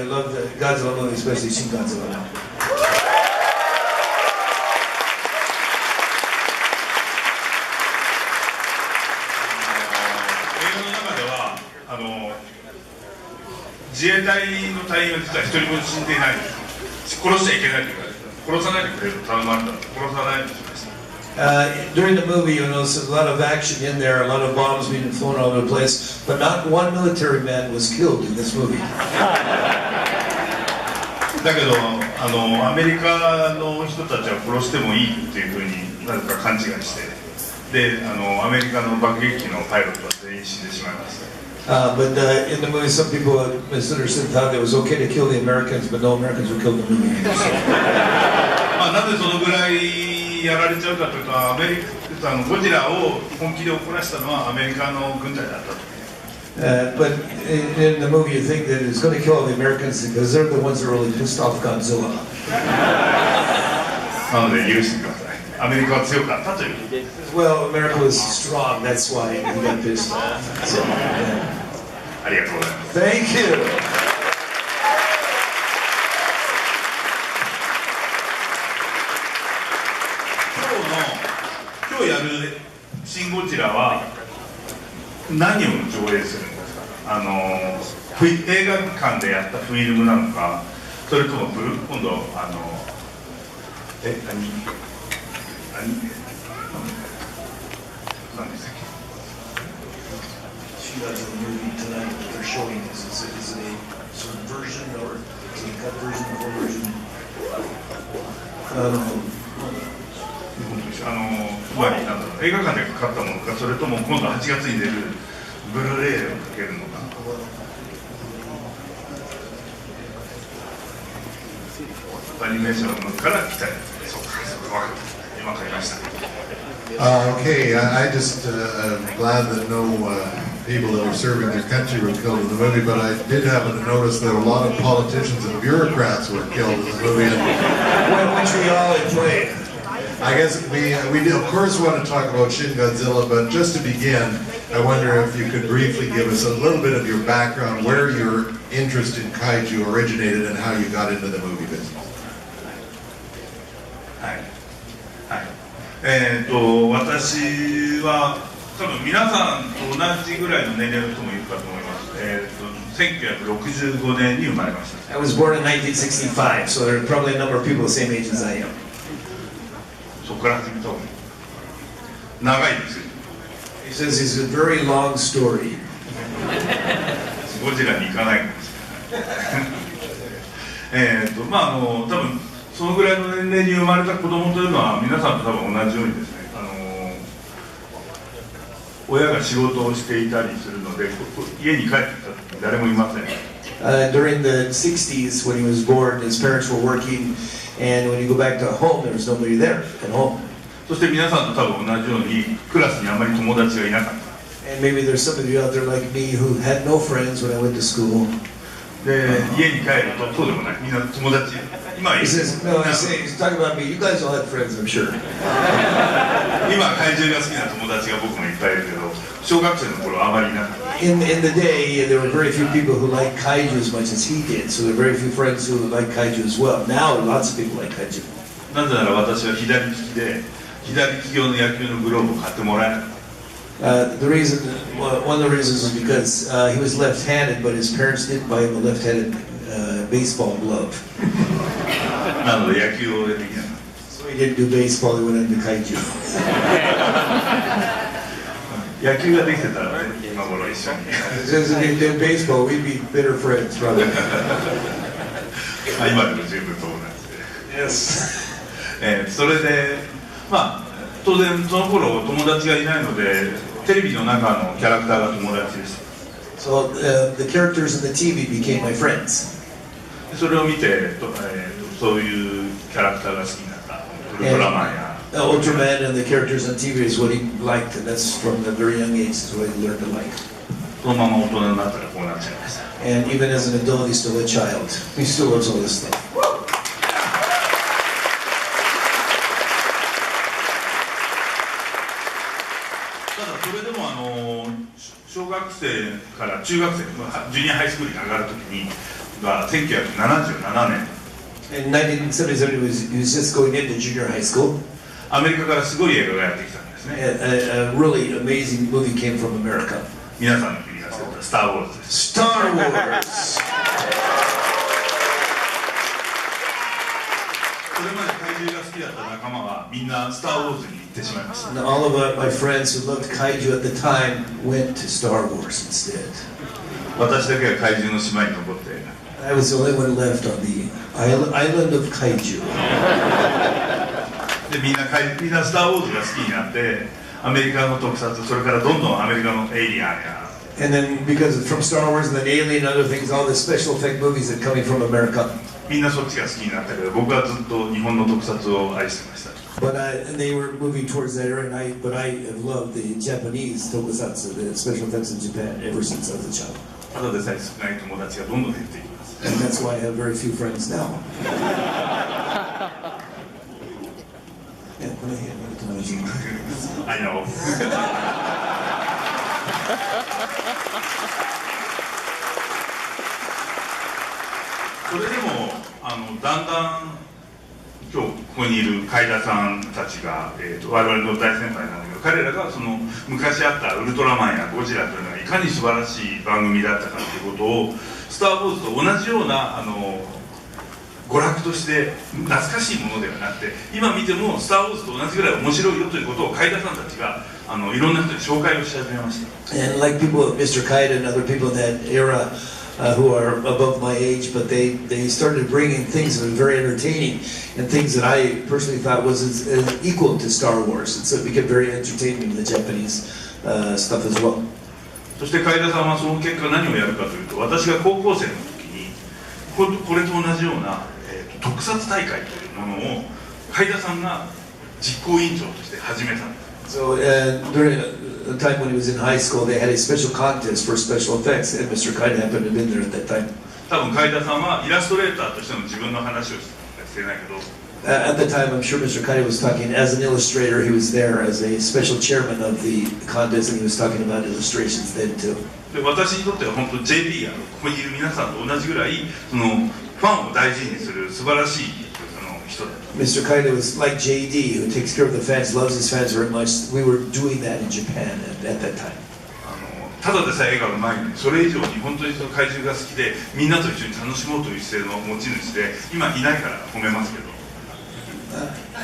love the Godzilla movie, especially Shin Godzilla. 自衛隊の隊員は実は一人も死んでいないんです。殺しちゃいけないと言われた。殺さないでくれと頼まれたので殺さないようにしました。During the movie, you know, there's a lot of action in there, a lot of bombs being thrown all over the place, but not one military man was killed in this movie. だけどアメリカの人たちは殺してもいいっていうふうになぜか勘違いして、でアメリカの爆撃機のパイロットは全員死んでしまいました。But in the movie, some people misunderstood, thought it was okay to kill the Americans, but no Americans were killed in the movie. なぜそのぐらいやられちゃうかというと、アメリカゴジラを本気で怒らせたのはアメリカの軍隊だったと。But in the movie, you think that it's going to kill all the Americans because they're the ones that really pissed off Godzilla. なので許してください。アメリカは強かったという。Well, America was strong. That's why he got pissed off. So, yeah. ありがとうございます。Thank you. 今日やるシン・ゴジラは何を上映するんですか。映画館でやったフィルムなのか、それとも今度何でしたっけ。She does a movie tonight that they're showing us. Is it a sort of version or is it a cut version or full version? 映画館でかかったものか、それとも今度8月に出るブルーレイをかけるのか。アニメーションから来たり、そうか、それは今買いました。Okay, I just am glad that no people that were serving their country were killed in the movie, but I did happen to notice that a lot of politicians and bureaucrats were killed in the movie. Which we all enjoyed. I guess we do, of course, want to talk about Shin Godzilla, but just to begin, I wonder if you could briefly give us a little bit of your background, where your interest in kaiju originated and how you got into the movie business. 私は多分皆さんと同じぐらいの年齢の人もいるかと思います。1965年に生まれました。I was born in 1965, so there are probably a number of people the same age as I am. そこから始めた方がいい。長いですよ。He says it's a very long story. ゴジラに行かないかもしれない。多分そのぐらいの年齢に生まれた子供というのは皆さんと多分同じようにですね、親が仕事をしていたりするので、家に帰ってきた時誰もいません。During the 60s, when he was born, his parents were working, and when you go back to home, there was nobody there at home. そして皆さんと多分同じようにクラスにあまり友達がいなかった。And maybe there's some of you out there like me who had no friends when I went to school. で、家に帰るとそうでもない。みんな友達。He says, no, he's talking about me. You guys all had friends, I'm sure. 今怪獣が好きな友達が僕もいっぱいいるけど、小学生の頃はあまりいなかった。In the day, there were very few people who liked kaiju as much as he did, so there were very few friends who liked kaiju as well. Now, lots of people like kaiju. なぜなら私は左利きで、左利き用の野球のグローブを買ってもらえなかった。One of the reasons is because he was left-handed, but his parents didn't buy him a left-handed baseball glove. なので野球をできなかった。So he didn't do baseball, he went into kaiju. 野球ができてたらね、今頃一緒に。If he did baseball, we'd be better friends, probably. 今でも十分そうなんですね。それで、当然その頃友達がいないので、テレビの中のキャラクターが友達でした。So the characters in the TV became my friends. それを見て、そういうキャラクターが好きになった。ウルトラマンや。Ultraman and the characters on TV is what he liked, and that's from a very young age is what he learned to like. そのまま大人になったらこうなっちゃいました。And even as an adult, he's still a child. He still loves all this stuff. ただそれでも小学生から中学生、ジュニアハイスクールに上がるときにが1977年 In 1977, he was just going into junior high school. アメリカからすごい映画がやってきたんですね。 A really amazing movie came from America. 皆さんの国が作ったスター・ウォーズです。 Star Wars. それまで怪獣が好きだった仲間はみんなスター・ウォーズに行ってしまいました。 And all of my friends who loved kaiju at the time went to Star Wars instead. 私だけが怪獣の島に残って、 I was the only one left on the island of kaiju. でみんなスター・ウォーズが好きになって、アメリカの特撮、それからどんどんアメリカのエイリアンや And then because from Star Wars and then Alien and other things, all the special effect movies that coming from America. みんなそっちが好きになったけど、僕はずっと日本の特撮を愛してました。 But they were moving towards that era, but I have loved the Japanese tokusatsu, the special effects in Japan, ever since I was a child. ただでさえ少ない友達がどんどん減っていきます。 And that's why I have very few friends now. I know. それでもだんだん今日ここにいる海田さんたちが、我々の大先輩なんだけど、彼らがその昔あったウルトラマンやゴジラというのがいかに素晴らしい番組だったかということをスター・ウォーズと同じような娯楽として懐かしいものではなくて、今見てもスター・ウォーズと同じぐらい面白いよということを海田さんたちがいろんな人に紹介をし始めました。 And like people, Mr. Kaida and other people in that era who are above my age, but they started bringing things that were very entertaining and things that I personally thought was as equal to Star Wars. And so it became very entertaining in the Japanese stuff as well. そして海田さんはその結果何をやるかというと、私が高校生の時にこれと同じような、特撮大会というものを海田さんが実行委員長として始めたんです。 So during the time when he was in high school, they had a special contest for special effects, and Mr. Kaida happened to have been there at that time. 多分海田さんはイラストレーターとしての自分の話をしてないけど、 At the time, I'm sure Mr. Kaida was talking as an illustrator. He was there as a special chairman of the contest, and he was talking about illustrations then too. で私にとっては本当 JD ここにいる皆さんと同じぐらいファンを大事にする素晴らしい人だと。 Mr. Kaida was like JD, who takes care of the fans, loves his fans very much. We were doing that in Japan at that time. ただでさえ映画がうまいのに、それ以上に本当にその怪獣が好きでみんなと一緒に楽しもうという姿勢の持ち主で、今いないから褒めますけど、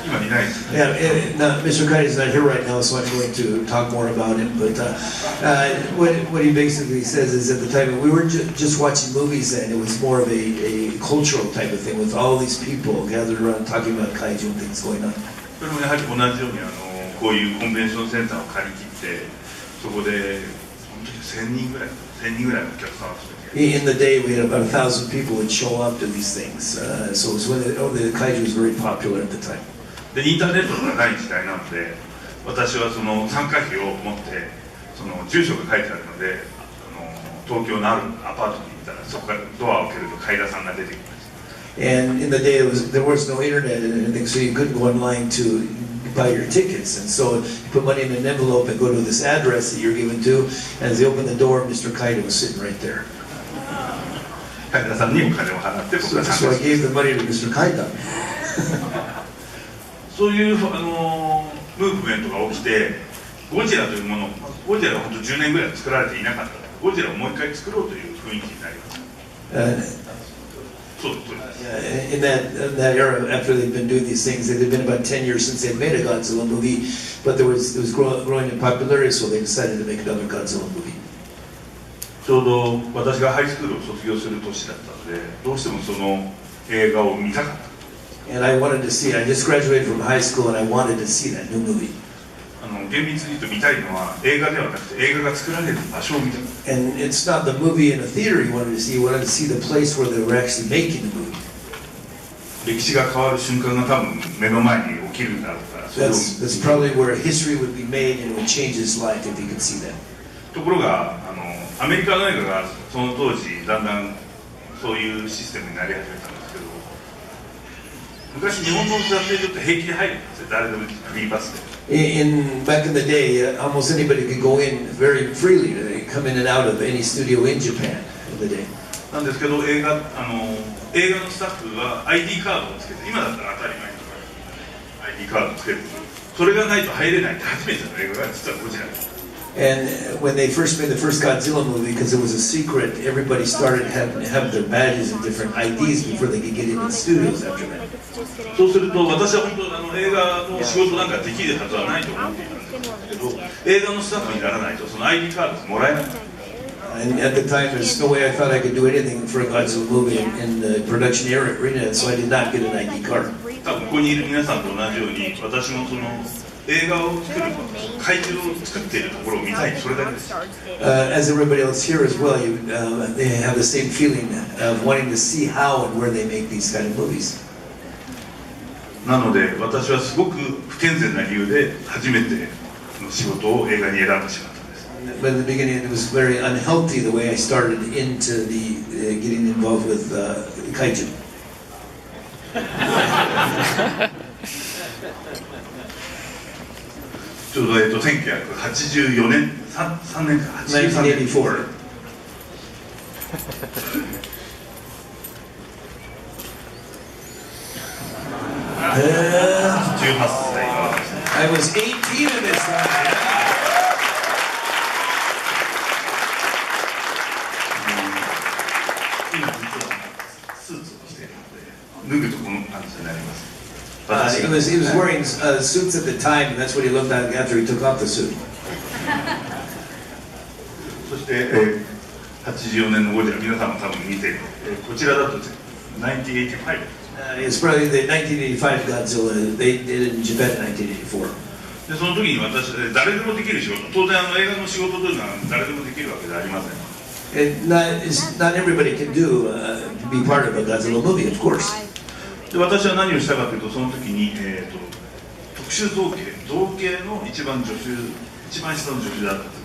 今いないです。 Yeah, now, Mr. Kaida is not here right now, so I'm going to talk more about him. But what he basically says is, at the time we were just watching movies, and it was more of a cultural type of thing with all these people gathered around talking about kaiju and things going on. それもやはり同じようにこういうコンベンションセンターを借り切って、そこで本当に1000人ぐらいのお客さんを集めて。 In the day, we had about 1,000 people would show up to these things. So it was when the kaiju was very popular at the time. でインターネットがない時代なので、私はその参加費を持ってその住所が書いてあるので、東京のあるアパートに行ったら、そこからドアを開けると海田さんが出てきました。 And in the day, there was no internet and anything, so you couldn't go online to buy your tickets. And so you put money in an envelope and go to this address that you're given to. And as they opened the door, Mr. Kaida was sitting right there. 海田さんにお金を払って僕が So 参加 I し gave the money to Mr. Kaida. そういうムーブメントが起きて、ゴジラというもの、ゴジラが本当10年ぐらい作られていなかった。ゴジラをもう一回作ろうという雰囲気になりました。そうです。 In that era, after they'd been doing these things, it had been about 10 years since they'd made a Godzilla movie, but it was growing in popularity, so they decided to make another Godzilla movie. ちょうど私がハイスクールを卒業する年だったので、どうしてもその映画を見たかった。 And I wanted to see it. I just graduated from high school, and I wanted to see that new movie. 厳密に言うと見たいのは映画ではなくて映画が作られる場所を見たい。 And it's not the movie in a theater you wanted to see. You wanted to see the place where they were actually making the movie. 歴史が変わる瞬間が多分目の前に起きるんだろうから。That's probably where history would be made, and it would change his life if he could see that. ところがアメリカの映画がその当時だんだんそういうシステムになり始めたんですけど、昔日本の撮影所って平気で入るんですよ、誰でもフリーパスで。Back in the day, almost anybody could go in very freely. They come in and out of any studio in Japan in the day. なんですけど、映画のスタッフは ID カードをつけて、今だったら当たり前とか ID カードをつけて、それがないと入れないって初めての映画が実はゴジラです。And when they first made the first Godzilla movie, because it was a secret, everybody started having their badges and different IDs before they could get into the studios after that. そうすると、私は本当映画の仕事なんかできるはずはないと思っていたんですけど、映画のスタッフにならないとその ID カードもらえない。And at the time, there's no way I thought I could do anything for a Godzilla movie in the production arena, so I did not get an ID card. 多分ここにいる皆さんと同じように、私もその映画を作る怪獣を作っているところを見たい、それだけです。As everybody else here as well, they have the same feeling of wanting to see how and where they make these kind of movies. なので私はすごく不健全な理由で初めての仕事を映画に選んでしまったんです。But in the beginning, it was very unhealthy the way I started into the getting involved with kaiju. ちょうど1984年、3年か、83年。1984. I was 18 at this time. 今実はスーツを着ているので、脱ぐとこの感じになります。He was wearing suits at the time, and that's what he looked like after he took off the suit. そして、84年のゴジラ、皆さんも多分見ている、こちらだと1985。It's probably the 1985 Godzilla they did in Japan in 1984. でその時に私、誰でもできる仕事、当然映画の仕事というのは誰でもできるわけではありません。Not everybody can do be part of a Godzilla movie, of course. で私は何をしたかというと、その時に、特殊造形の一番下の助手だったんです。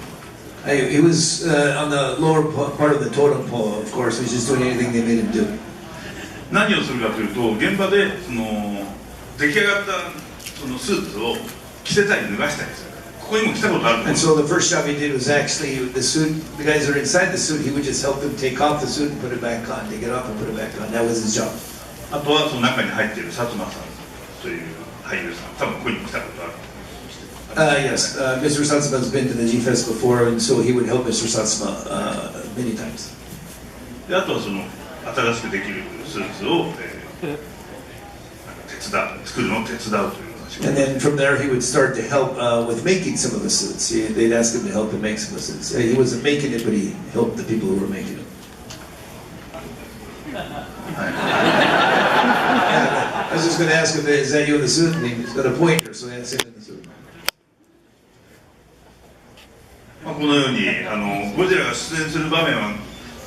He was on the lower part of the totem pole, of course. He was just doing anything they made him do. 何をするかというと、現場でその出来上がったそのスーツを着せたり脱がしたりする。ここにも来たことあると思う。And so the first job he did was actually the suit. The guys that are inside the suit, he would just help them take off the suit and put it back on. Take it off and put it back on. That was his job. あとはその中に入っている薩摩さんという俳優さん、多分ここにも来たことある。Yes, Mr. Satsuma has been to the G-Fest before, and so he would help Mr. Satsuma many times. であとはその新しくできるスーツを、作るのを手伝うというような仕事。 And then from there, he would start to help with making some of the suits. They'd ask him to help him make some of the suits. He wasn't making it, but he helped the people who were making it. I was just going to ask him, is that you in the suit? And he was going to point her, so that's him in the suit. このようにゴジラが出演する場面は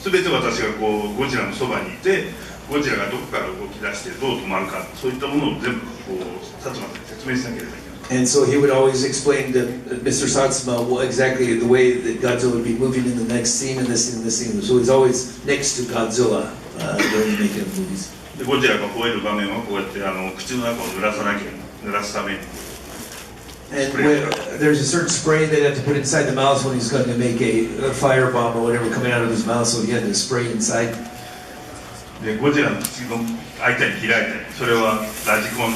全て私がこうゴジラのそばにいて、ゴジラがどこから動き出してどう止まるか、そういったものを全部こう薩摩さんに説明しなければいけない。 And so he would always explain to Mr. Satsuma exactly the way that Godzilla would be moving in the next scene and this scene and this scene. So he's always next to Godzilla during the making of the movies. でゴジラが吠える場面はこうやって口の中を濡らすために。 And there's a certain spray they'd have to put inside the mouth when he's going to make a firebomb or whatever coming out of his mouth, so he had to spray inside. でゴジラの口の開いたり開いたり、それはラジコン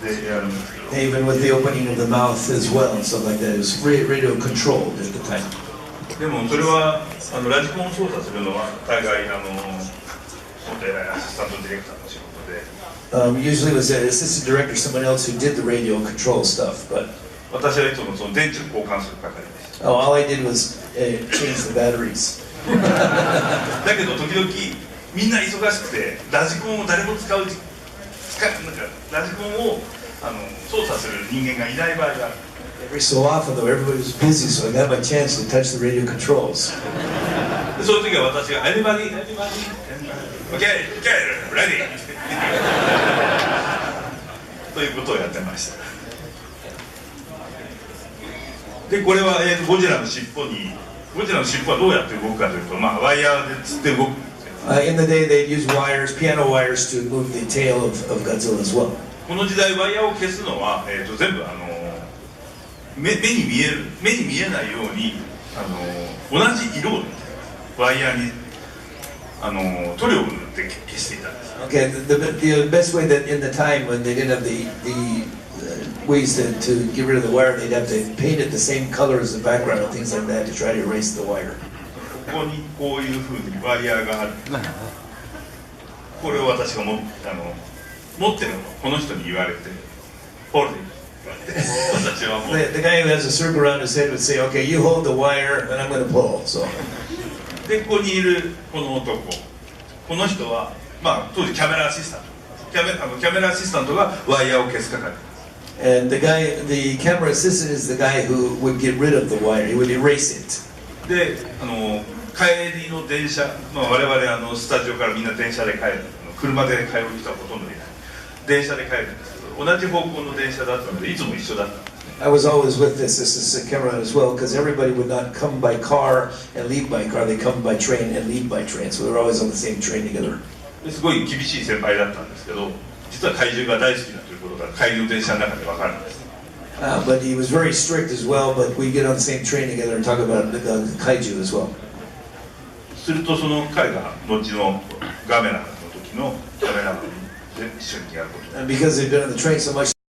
でやるんですけど。 Even with the opening of the mouth as well and stuff like that, it was radio controlled at the time. でもそれはラジコンを操作するのは大概もっと偉いアシスタントディレクターの仕事で。Usually it was an assistant director, someone else who did the radio control stuff, but 私はいつもその電池を交換する係です。all I did was change the batteries. だけど時々みんな忙しくてラジコンを誰もなんかラジコンを操作する人間がいない場合がある。 Every so often though, everybody was busy, so I got my chance to touch the radio controls. そういう時は私がAnybody, okay, ready ということをやってました。でこれは、ゴジラの尻尾はどうやって動くかというと、ワイヤーでつって動くんですよ。In the day, they'd use wires, piano wires, to move the tail of Godzilla as well. この時代ワイヤーを消すのは、全部目に見えないように同じ色をワイヤーに塗料を塗って消していたんです。 Okay, the best way that in the time when they didn't have the ways to get rid of the wire, they'd have to paint it the same color as the background and things like that to try to erase the wire. ここにこういうふうにワイヤーがある。これを私が持ってるのこの人に言われて、ホールディング。私はもう The guy who has a circle around his head would say, "Okay, you hold the wire, and I'm going to pull." So. でここにいるこの男、この人はまあ当時キャメラアシスタント、キャメラアシスタントがワイヤーを消す係。 And the camera assistant is the guy who would get rid of the wire. He would erase it. で帰りの電車、まあ、我々スタジオからみんな電車で帰る、車で帰る人はほとんどいない、電車で帰るんですけど、同じ方向の電車だったのでいつも一緒だった。 I was always with this camera as well, because everybody would not come by car and leave by car. They come by train and leave by train, so they're always on the same train together. ですごい厳しい先輩だったんですけど、実は怪獣が大好きだということが帰りの電車の中で分かるんです。 But he was very strict as well. But we get on the same train together and talk about the kaiju as well. するとその彼が後のガメラの時のカメラマンで一緒にやることになる。 And because they've been on the train so much.